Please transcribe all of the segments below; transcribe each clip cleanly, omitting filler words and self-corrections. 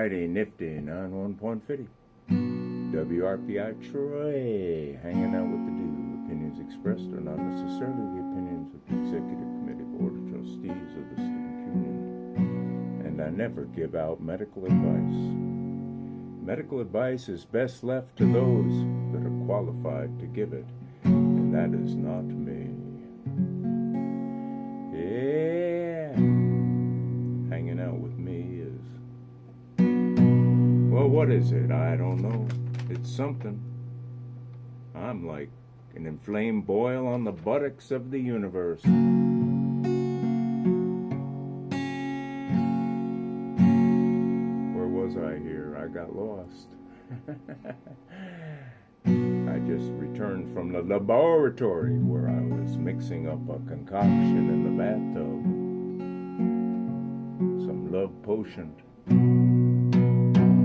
Alrighty, nifty 91.50. WRPI Troy, hanging out with the dude. Opinions expressed are not necessarily the opinions of the Executive Committee Board of Trustees of the student union. And I never give out medical advice. Medical advice is best left to those that are qualified to give it, and that is not me. Yeah. Hanging out with me is, well, what is it? I don't know. It's something. I'm like an inflamed boil on the buttocks of the universe. Where was I here? I got lost. I just returned from the laboratory where I was mixing up a concoction in the bathtub. Some love potion.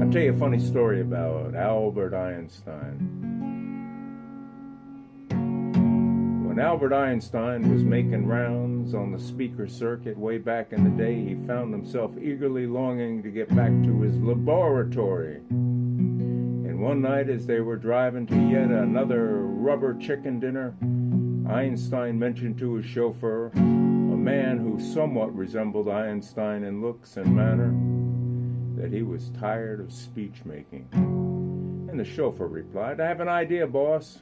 I'll tell you a funny story about Albert Einstein. When Albert Einstein was making rounds on the speaker circuit way back in the day, he found himself eagerly longing to get back to his laboratory. And one night as they were driving to yet another rubber chicken dinner, Einstein mentioned to his chauffeur, a man who somewhat resembled Einstein in looks and manner, that he was tired of speech making. And the chauffeur replied, "I have an idea, boss.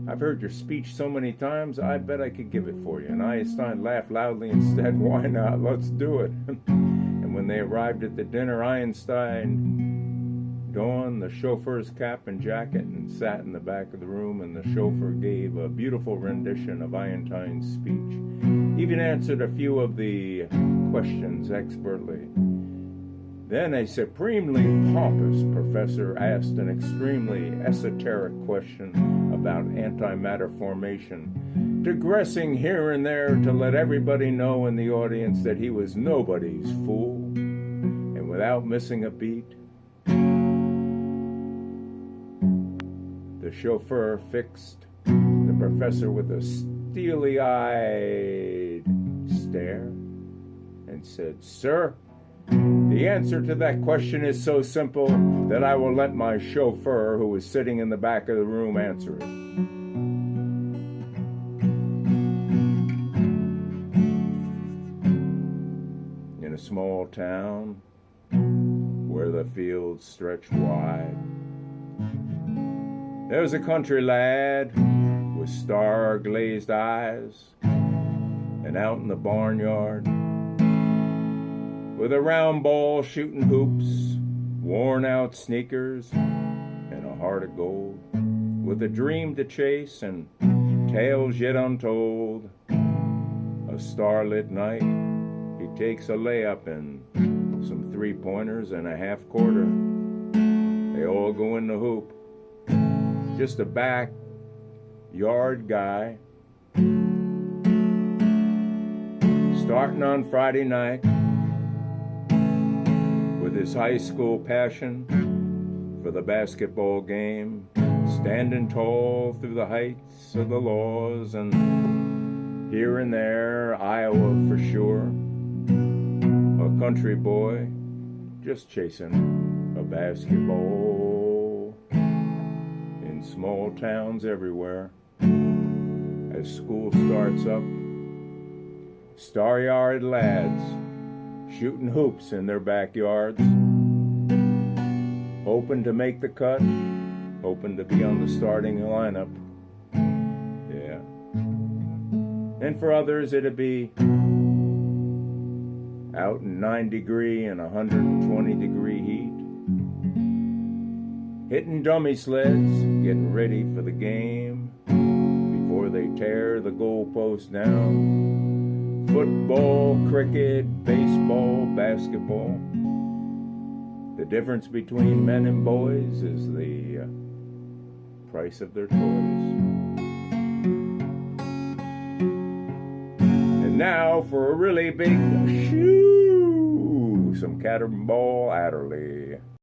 I've heard your speech so many times, I bet I could give it for you." And Einstein laughed loudly and said, "Why not? Let's do it." And when they arrived at the dinner, Einstein donned the chauffeur's cap and jacket and sat in the back of the room, and the chauffeur gave a beautiful rendition of Einstein's speech. He even answered a few of the questions expertly. Then a supremely pompous professor asked an extremely esoteric question about antimatter formation, digressing here and there to let everybody know in the audience that he was nobody's fool. And without missing a beat, the chauffeur fixed the professor with a steely-eyed stare and said, "Sir, the answer to that question is so simple that I will let my chauffeur, who is sitting in the back of the room, answer it." In a small town where the fields stretch wide, there was a country lad with star-glazed eyes, and out in the barnyard, with a round ball shooting hoops, worn-out sneakers, and a heart of gold, with a dream to chase and tales yet untold. A starlit night, he takes a layup and some three-pointers and a half-quarter. They all go in the hoop. Just a backyard guy, starting on Friday night, with his high school passion for the basketball game, standing tall through the heights of the laws, and here and there, Iowa for sure, a country boy just chasing a basketball. In small towns everywhere, as school starts up, star-yard lads shooting hoops in their backyards, hoping to make the cut, hoping to be on the starting lineup. Yeah. And for others, it'd be out in 9-degree and 120-degree heat, hitting dummy sleds, getting ready for the game before they tear the goalpost down. Football, cricket, baseball, basketball. The difference between men and boys is the price of their toys. And now for a really big shoo, some Cannonball Adderley.